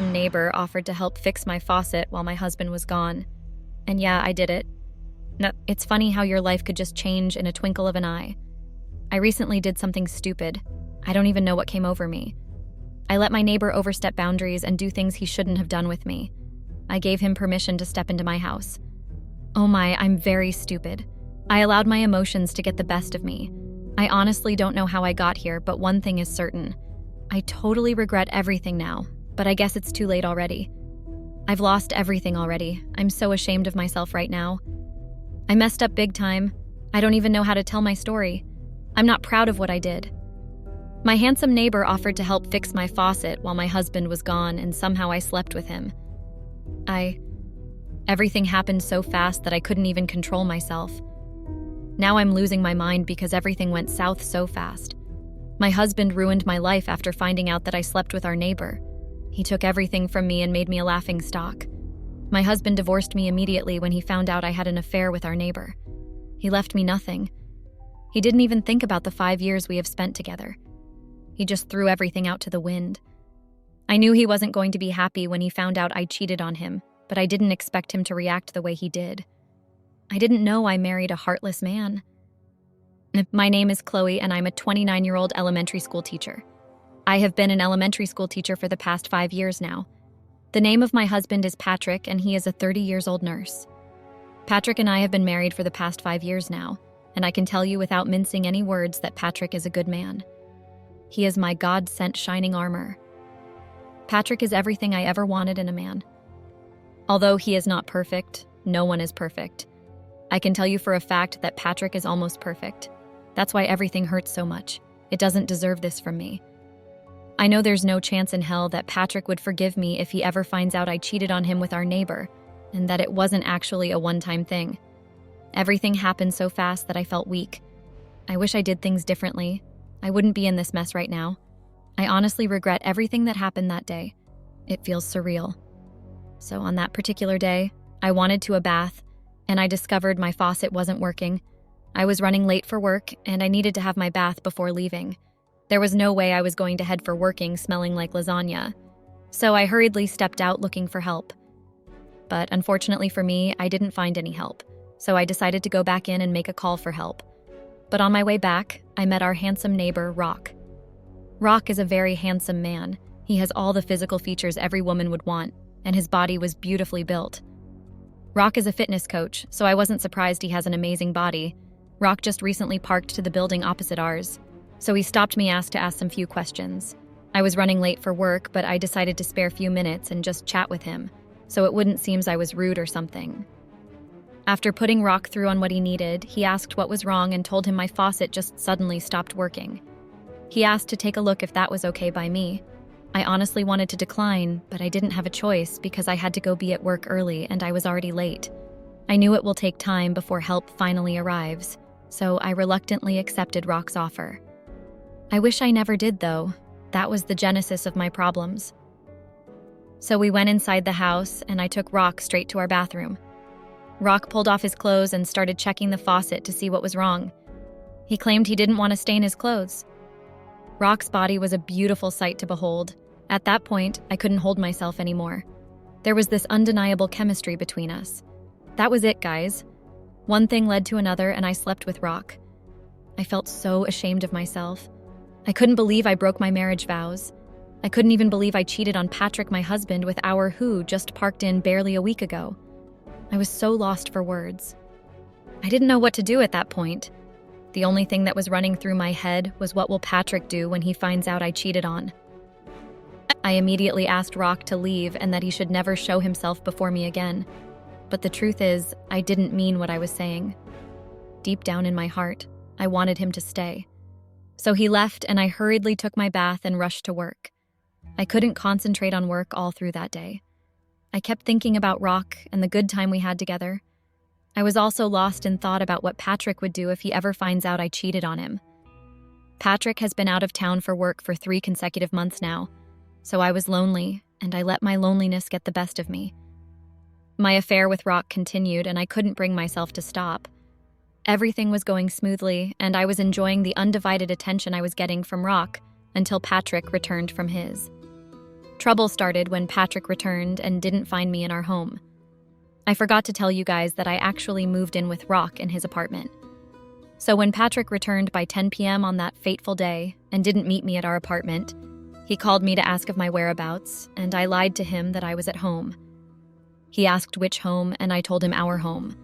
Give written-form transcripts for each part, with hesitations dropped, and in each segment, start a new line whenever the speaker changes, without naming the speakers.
handsome neighbor offered to help fix my faucet while my husband was gone. And yeah, I did it. No, it's funny how your life could just change in a twinkle of an eye. I recently did something stupid. I don't even know what came over me. I let my neighbor overstep boundaries and do things he shouldn't have done with me. I gave him permission to step into my house. Oh my, I'm very stupid. I allowed my emotions to get the best of me. I honestly don't know how I got here, but one thing is certain. I totally regret everything now, but I guess it's too late already. I've lost everything already. I'm so ashamed of myself right now. I messed up big time. I don't even know how to tell my story. I'm not proud of what I did. My handsome neighbor offered to help fix my faucet while my husband was gone, and somehow I slept with him. Everything happened so fast that I couldn't even control myself. Now I'm losing my mind because everything went south so fast. My husband ruined my life after finding out that I slept with our neighbor. He took everything from me and made me a laughingstock. My husband divorced me immediately when he found out I had an affair with our neighbor. He left me nothing. He didn't even think about the 5 years we have spent together. He just threw everything out to the wind. I knew he wasn't going to be happy when he found out I cheated on him, but I didn't expect him to react the way he did. I didn't know I married a heartless man. My name is Chloe, and I'm a 29-year-old elementary school teacher. I have been an elementary school teacher for the past 5 years now. The name of my husband is Patrick, and he is a 30-year-old nurse. Patrick and I have been married for the past 5 years now, and I can tell you without mincing any words that Patrick is a good man. He is my God-sent shining armor. Patrick is everything I ever wanted in a man. Although he is not perfect, no one is perfect. I can tell you for a fact that Patrick is almost perfect. That's why everything hurts so much. It doesn't deserve this from me. I know there's no chance in hell that Patrick would forgive me if he ever finds out I cheated on him with our neighbor, and that it wasn't actually a one-time thing. Everything happened so fast that I felt weak. I wish I did things differently. I wouldn't be in this mess right now. I honestly regret everything that happened that day. It feels surreal. So on that particular day, I wanted to a bath, and I discovered my faucet wasn't working. I was running late for work, and I needed to have my bath before leaving. There was no way I was going to head for working smelling like lasagna. So I hurriedly stepped out looking for help. But unfortunately for me, I didn't find any help. So I decided to go back in and make a call for help. But on my way back, I met our handsome neighbor, Rock. Rock is a very handsome man. He has all the physical features every woman would want, and his body was beautifully built. Rock is a fitness coach, so I wasn't surprised he has an amazing body. Rock just recently parked to the building opposite ours, so he stopped me to ask some few questions. I was running late for work, but I decided to spare a few minutes and just chat with him, so it wouldn't seem I was rude or something. After putting Rock through on what he needed, he asked what was wrong and told him my faucet just suddenly stopped working. He asked to take a look if that was okay by me. I honestly wanted to decline, but I didn't have a choice because I had to go be at work early and I was already late. I knew it will take time before help finally arrives, so I reluctantly accepted Rock's offer. I wish I never did, though. That was the genesis of my problems. So we went inside the house, and I took Rock straight to our bathroom. Rock pulled off his clothes and started checking the faucet to see what was wrong. He claimed he didn't want to stain his clothes. Rock's body was a beautiful sight to behold. At that point, I couldn't hold myself anymore. There was this undeniable chemistry between us. That was it, guys. One thing led to another, and I slept with Rock. I felt so ashamed of myself. I couldn't believe I broke my marriage vows. I couldn't even believe I cheated on Patrick, my husband, with our who just parked in barely a week ago. I was so lost for words. I didn't know what to do at that point. The only thing that was running through my head was, what will Patrick do when he finds out I cheated on? I immediately asked Rock to leave and that he should never show himself before me again. But the truth is, I didn't mean what I was saying. Deep down in my heart, I wanted him to stay. So he left, and I hurriedly took my bath and rushed to work. I couldn't concentrate on work all through that day. I kept thinking about Rock and the good time we had together. I was also lost in thought about what Patrick would do if he ever finds out I cheated on him. Patrick has been out of town for work for 3 consecutive months now, so I was lonely, and I let my loneliness get the best of me. My affair with Rock continued, and I couldn't bring myself to stop. Everything was going smoothly, and I was enjoying the undivided attention I was getting from Rock until Patrick returned from his. Trouble started when Patrick returned and didn't find me in our home. I forgot to tell you guys that I actually moved in with Rock in his apartment. So when Patrick returned by 10 p.m. on that fateful day and didn't meet me at our apartment, he called me to ask of my whereabouts, and I lied to him that I was at home. He asked which home, and I told him our home.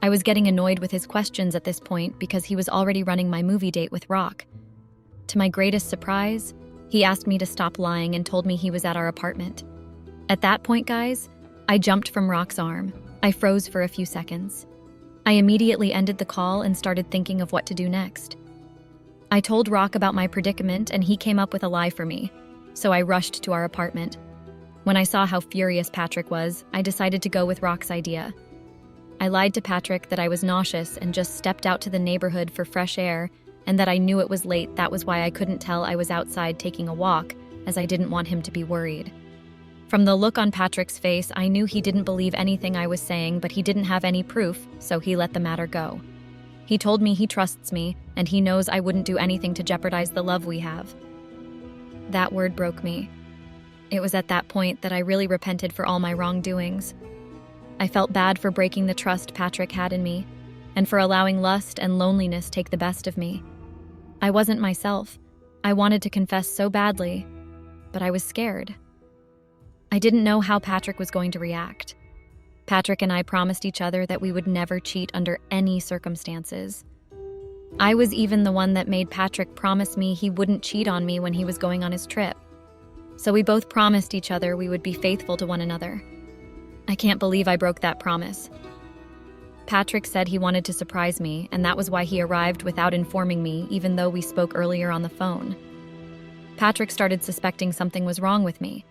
I was getting annoyed with his questions at this point because he was already running my movie date with Rock. To my greatest surprise, he asked me to stop lying and told me he was at our apartment. At that point, guys, I jumped from Rock's arm. I froze for a few seconds. I immediately ended the call and started thinking of what to do next. I told Rock about my predicament and he came up with a lie for me, so I rushed to our apartment. When I saw how furious Patrick was, I decided to go with Rock's idea. I lied to Patrick that I was nauseous and just stepped out to the neighborhood for fresh air, and that I knew it was late. That was why I couldn't tell I was outside taking a walk, as I didn't want him to be worried. From the look on Patrick's face, I knew he didn't believe anything I was saying, but he didn't have any proof, so he let the matter go. He told me he trusts me, and he knows I wouldn't do anything to jeopardize the love we have. That word broke me. It was at that point that I really repented for all my wrongdoings. I felt bad for breaking the trust Patrick had in me, and for allowing lust and loneliness take the best of me. I wasn't myself. I wanted to confess so badly, but I was scared. I didn't know how Patrick was going to react. Patrick and I promised each other that we would never cheat under any circumstances. I was even the one that made Patrick promise me he wouldn't cheat on me when he was going on his trip. So we both promised each other we would be faithful to one another. I can't believe I broke that promise. Patrick said he wanted to surprise me, and that was why he arrived without informing me, even though we spoke earlier on the phone. Patrick started suspecting something was wrong with me.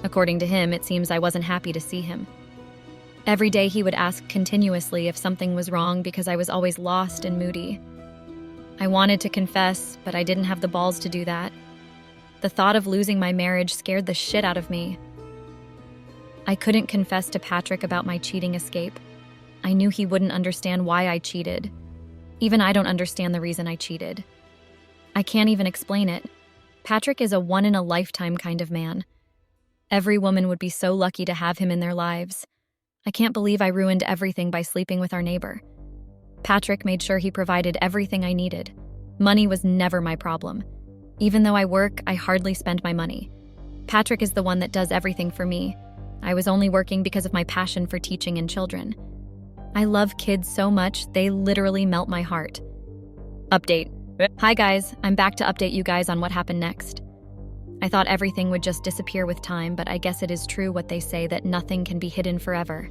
According to him, it seems I wasn't happy to see him. Every day he would ask continuously if something was wrong because I was always lost and moody. I wanted to confess, but I didn't have the balls to do that. The thought of losing my marriage scared the shit out of me. I couldn't confess to Patrick about my cheating escape. I knew he wouldn't understand why I cheated. Even I don't understand the reason I cheated. I can't even explain it. Patrick is a one-in-a-lifetime kind of man. Every woman would be so lucky to have him in their lives. I can't believe I ruined everything by sleeping with our neighbor. Patrick made sure he provided everything I needed. Money was never my problem. Even though I work, I hardly spend my money. Patrick is the one that does everything for me. I was only working because of my passion for teaching and children. I love kids so much, they literally melt my heart. Update. Hi guys, I'm back to update you guys on what happened next. I thought everything would just disappear with time, but I guess it is true what they say that nothing can be hidden forever.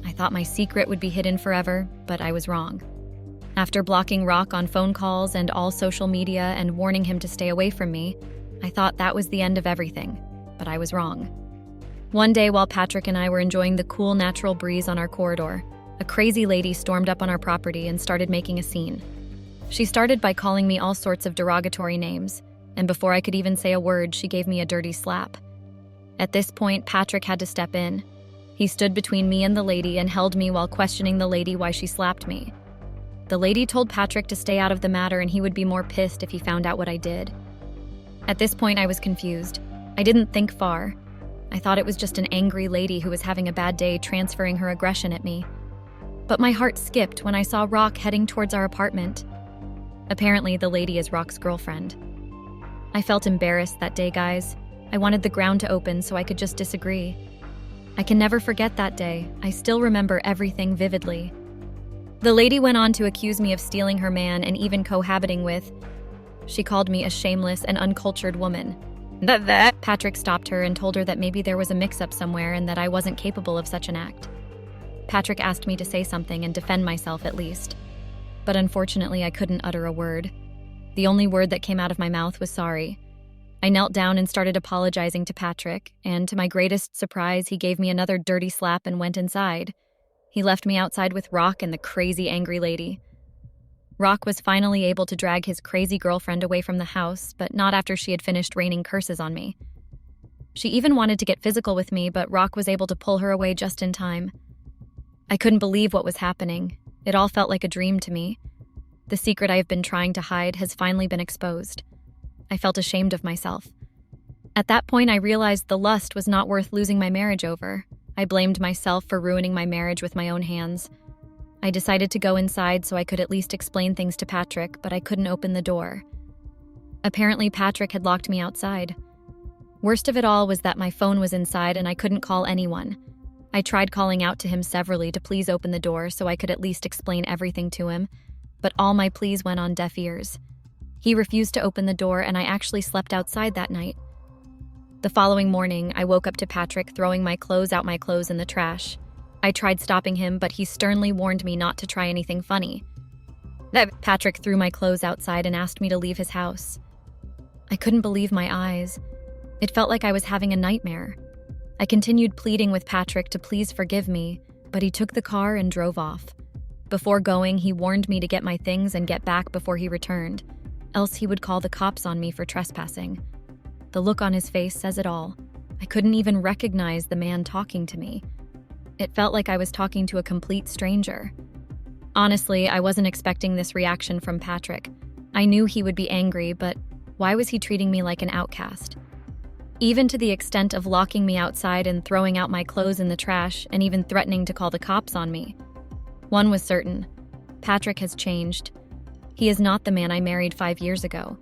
I thought my secret would be hidden forever, but I was wrong. After blocking Rock on phone calls and all social media and warning him to stay away from me, I thought that was the end of everything, but I was wrong. One day while Patrick and I were enjoying the cool natural breeze on our corridor, a crazy lady stormed up on our property and started making a scene. She started by calling me all sorts of derogatory names, and before I could even say a word, she gave me a dirty slap. At this point, Patrick had to step in. He stood between me and the lady and held me while questioning the lady why she slapped me. The lady told Patrick to stay out of the matter and he would be more pissed if he found out what I did. At this point, I was confused. I didn't think far. I thought it was just an angry lady who was having a bad day transferring her aggression at me. But my heart skipped when I saw Rock heading towards our apartment. Apparently, the lady is Rock's girlfriend. I felt embarrassed that day, guys. I wanted the ground to open so I could just disagree. I can never forget that day. I still remember everything vividly. The lady went on to accuse me of stealing her man and even cohabiting with. She called me a shameless and uncultured woman. Patrick stopped her and told her that maybe there was a mix-up somewhere and that I wasn't capable of such an act. Patrick asked me to say something and defend myself at least. But unfortunately, I couldn't utter a word. The only word that came out of my mouth was sorry. I knelt down and started apologizing to Patrick, and to my greatest surprise, he gave me another dirty slap and went inside. He left me outside with Rock and the crazy angry lady. Rock was finally able to drag his crazy girlfriend away from the house, but not after she had finished raining curses on me. She even wanted to get physical with me, but Rock was able to pull her away just in time. I couldn't believe what was happening. It all felt like a dream to me. The secret I have been trying to hide has finally been exposed. I felt ashamed of myself. At that point, I realized the lust was not worth losing my marriage over. I blamed myself for ruining my marriage with my own hands. I decided to go inside so I could at least explain things to Patrick, but I couldn't open the door. Apparently, Patrick had locked me outside. Worst of it all was that my phone was inside and I couldn't call anyone. I tried calling out to him severally to please open the door so I could at least explain everything to him, but all my pleas went on deaf ears. He refused to open the door, and I actually slept outside that night. The following morning, I woke up to Patrick throwing my clothes in the trash. I tried stopping him, but he sternly warned me not to try anything funny. Patrick threw my clothes outside and asked me to leave his house. I couldn't believe my eyes. It felt like I was having a nightmare. I continued pleading with Patrick to please forgive me, but he took the car and drove off. Before going, he warned me to get my things and get back before he returned, else he would call the cops on me for trespassing. The look on his face says it all. I couldn't even recognize the man talking to me. It felt like I was talking to a complete stranger. Honestly, I wasn't expecting this reaction from Patrick. I knew he would be angry, but why was he treating me like an outcast? Even to the extent of locking me outside and throwing out my clothes in the trash and even threatening to call the cops on me. One was certain. Patrick has changed. He is not the man I married 5 years ago.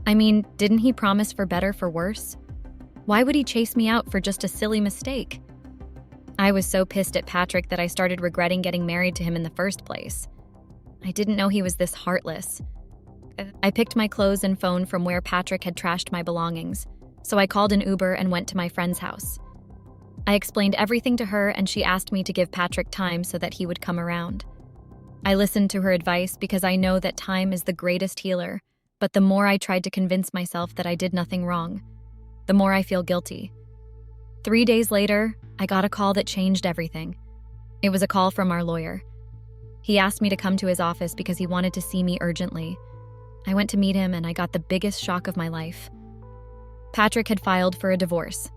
I mean, didn't he promise for better for worse? Why would he chase me out for just a silly mistake? I was so pissed at Patrick that I started regretting getting married to him in the first place. I didn't know he was this heartless. I picked my clothes and phone from where Patrick had trashed my belongings, so I called an Uber and went to my friend's house. I explained everything to her, and she asked me to give Patrick time so that he would come around. I listened to her advice because I know that time is the greatest healer, but the more I tried to convince myself that I did nothing wrong, the more I feel guilty. 3 days later, I got a call that changed everything. It was a call from our lawyer. He asked me to come to his office because he wanted to see me urgently. I went to meet him, and I got the biggest shock of my life. Patrick had filed for a divorce.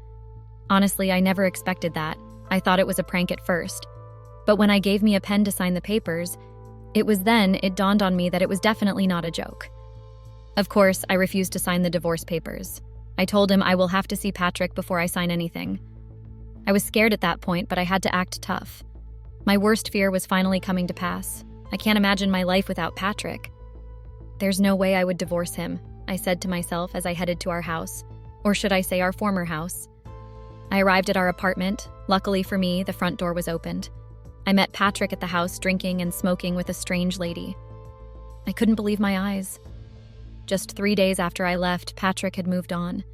Honestly, I never expected that. I thought it was a prank at first. But when I gave me a pen to sign the papers, it dawned on me that it was definitely not a joke. Of course, I refused to sign the divorce papers. I told him I will have to see Patrick before I sign anything. I was scared at that point, but I had to act tough. My worst fear was finally coming to pass. I can't imagine my life without Patrick. There's no way I would divorce him, I said to myself as I headed to our house. Or should I say our former house. I arrived at our apartment. Luckily for me, the front door was opened. I met Patrick at the house drinking and smoking with a strange lady. I couldn't believe my eyes. Just 3 days after I left, Patrick had moved on.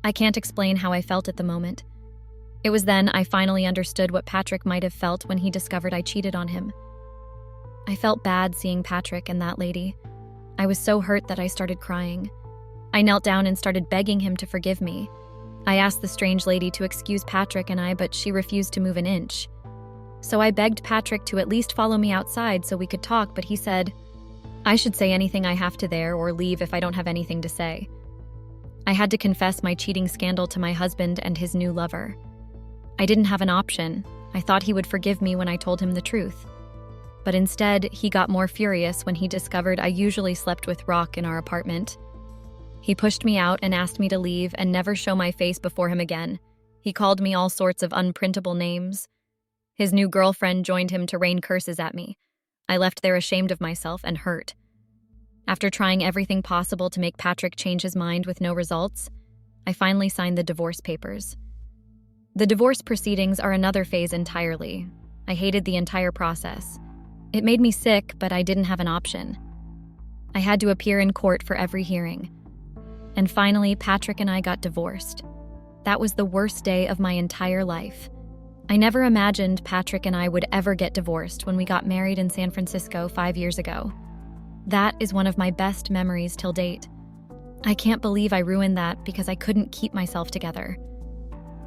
I can't explain how I felt at the moment. It was then I finally understood what Patrick might have felt when he discovered I cheated on him. I felt bad seeing Patrick and that lady. I was so hurt that I started crying. I knelt down and started begging him to forgive me. I asked the strange lady to excuse Patrick and I, but she refused to move an inch. So I begged Patrick to at least follow me outside so we could talk, but he said, I should say anything I have to there or leave if I don't have anything to say. I had to confess my cheating scandal to my husband and his new lover. I didn't have an option. I thought he would forgive me when I told him the truth. But instead, he got more furious when he discovered I usually slept with Rock in our apartment. He pushed me out and asked me to leave and never show my face before him again. He called me all sorts of unprintable names. His new girlfriend joined him to rain curses at me. I left there ashamed of myself and hurt. After trying everything possible to make Patrick change his mind with no results, I finally signed the divorce papers. The divorce proceedings are another phase entirely. I hated the entire process. It made me sick, but I didn't have an option. I had to appear in court for every hearing. And finally, Patrick and I got divorced. That was the worst day of my entire life. I never imagined Patrick and I would ever get divorced when we got married in San Francisco 5 years ago. That is one of my best memories till date. I can't believe I ruined that because I couldn't keep myself together.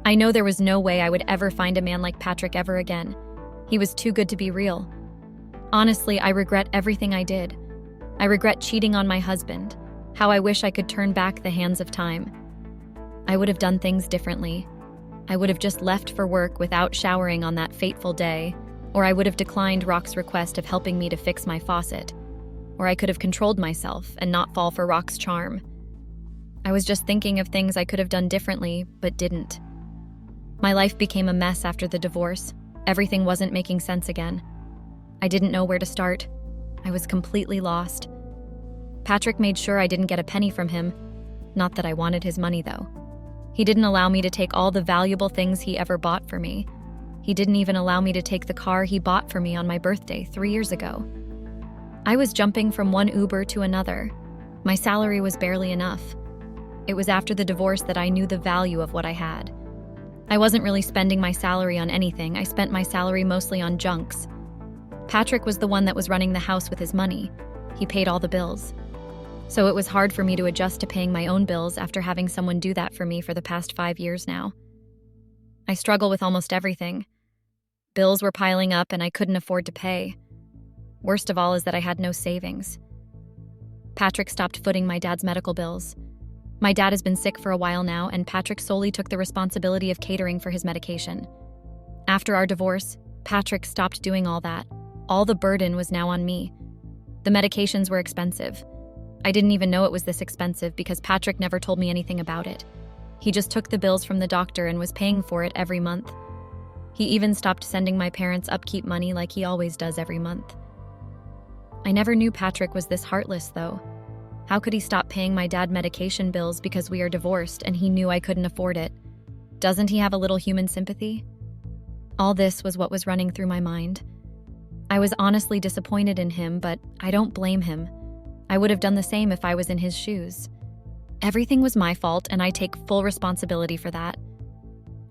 I know there was no way I would ever find a man like Patrick ever again. He was too good to be real. Honestly, I regret everything I did. I regret cheating on my husband. How I wish I could turn back the hands of time. I would have done things differently. I would have just left for work without showering on that fateful day, or I would have declined Rock's request of helping me to fix my faucet, or I could have controlled myself and not fall for Rock's charm. I was just thinking of things I could have done differently, but didn't. My life became a mess after the divorce. Everything wasn't making sense again. I didn't know where to start. I was completely lost. Patrick made sure I didn't get a penny from him. Not that I wanted his money, though. He didn't allow me to take all the valuable things he ever bought for me. He didn't even allow me to take the car he bought for me on my birthday 3 years ago. I was jumping from one Uber to another. My salary was barely enough. It was after the divorce that I knew the value of what I had. I wasn't really spending my salary on anything. I spent my salary mostly on junks. Patrick was the one that was running the house with his money. He paid all the bills. So it was hard for me to adjust to paying my own bills after having someone do that for me for the past 5 years now. I struggle with almost everything. Bills were piling up and I couldn't afford to pay. Worst of all is that I had no savings. Patrick stopped footing my dad's medical bills. My dad has been sick for a while now, and Patrick solely took the responsibility of catering for his medication. After our divorce, Patrick stopped doing all that. All the burden was now on me. The medications were expensive. I didn't even know it was this expensive because Patrick never told me anything about it. He just took the bills from the doctor and was paying for it every month. He even stopped sending my parents upkeep money like he always does every month. I never knew Patrick was this heartless, though. How could he stop paying my dad medication bills because we are divorced and he knew I couldn't afford it? Doesn't he have a little human sympathy? All this was what was running through my mind. I was honestly disappointed in him, but I don't blame him. I would have done the same if I was in his shoes. Everything was my fault, and I take full responsibility for that.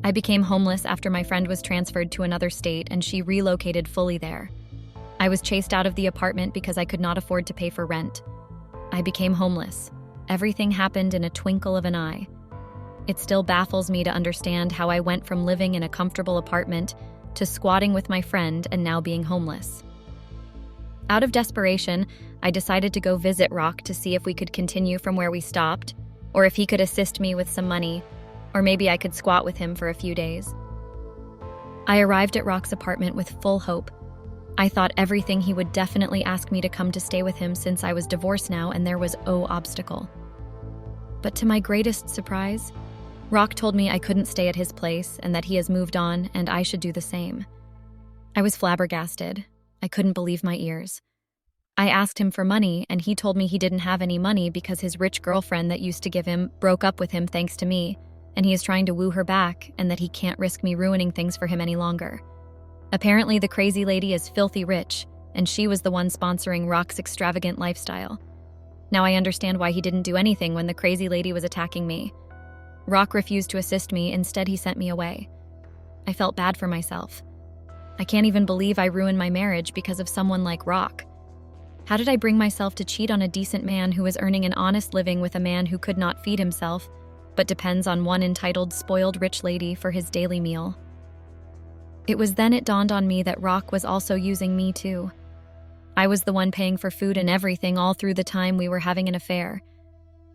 I became homeless after my friend was transferred to another state and she relocated fully there. I was chased out of the apartment because I could not afford to pay for rent. I became homeless. Everything happened in a twinkle of an eye. It still baffles me to understand how I went from living in a comfortable apartment to squatting with my friend and now being homeless. Out of desperation, I decided to go visit Rock to see if we could continue from where we stopped, or if he could assist me with some money, or maybe I could squat with him for a few days. I arrived at Rock's apartment with full hope. I thought everything he would definitely ask me to come to stay with him since I was divorced now and there was no obstacle. But to my greatest surprise, Rock told me I couldn't stay at his place and that he has moved on and I should do the same. I was flabbergasted. I couldn't believe my ears. I asked him for money and he told me he didn't have any money because his rich girlfriend that used to give him broke up with him thanks to me, and he is trying to woo her back and that he can't risk me ruining things for him any longer. Apparently, the crazy lady is filthy rich, and she was the one sponsoring Rock's extravagant lifestyle. Now I understand why he didn't do anything when the crazy lady was attacking me. Rock refused to assist me, instead he sent me away. I felt bad for myself. I can't even believe I ruined my marriage because of someone like Rock. How did I bring myself to cheat on a decent man who was earning an honest living with a man who could not feed himself, but depends on one entitled, spoiled rich lady for his daily meal? It was then it dawned on me that Rock was also using me too. I was the one paying for food and everything all through the time we were having an affair.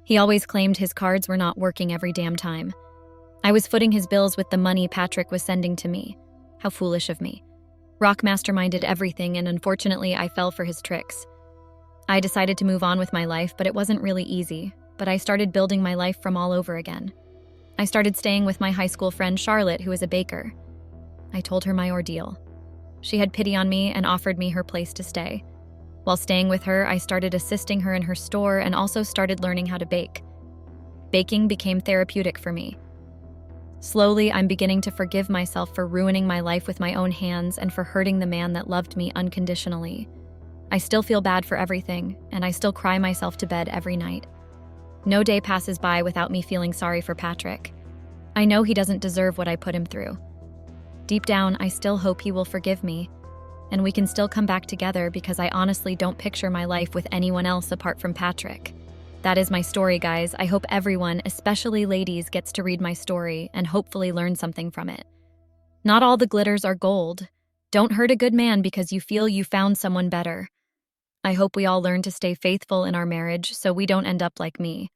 He always claimed his cards were not working every damn time. I was footing his bills with the money Patrick was sending to me. How foolish of me. Rock masterminded everything, and unfortunately I fell for his tricks. I decided to move on with my life, but it wasn't really easy. But I started building my life from all over again. I started staying with my high school friend Charlotte, who is a baker. I told her my ordeal. She had pity on me and offered me her place to stay. While staying with her, I started assisting her in her store and also started learning how to bake. Baking became therapeutic for me. Slowly, I'm beginning to forgive myself for ruining my life with my own hands and for hurting the man that loved me unconditionally. I still feel bad for everything, and I still cry myself to bed every night. No day passes by without me feeling sorry for Patrick. I know he doesn't deserve what I put him through. Deep down, I still hope he will forgive me, and we can still come back together because I honestly don't picture my life with anyone else apart from Patrick. That is my story, guys. I hope everyone, especially ladies, gets to read my story and hopefully learn something from it. Not all the glitters are gold. Don't hurt a good man because you feel you found someone better. I hope we all learn to stay faithful in our marriage so we don't end up like me.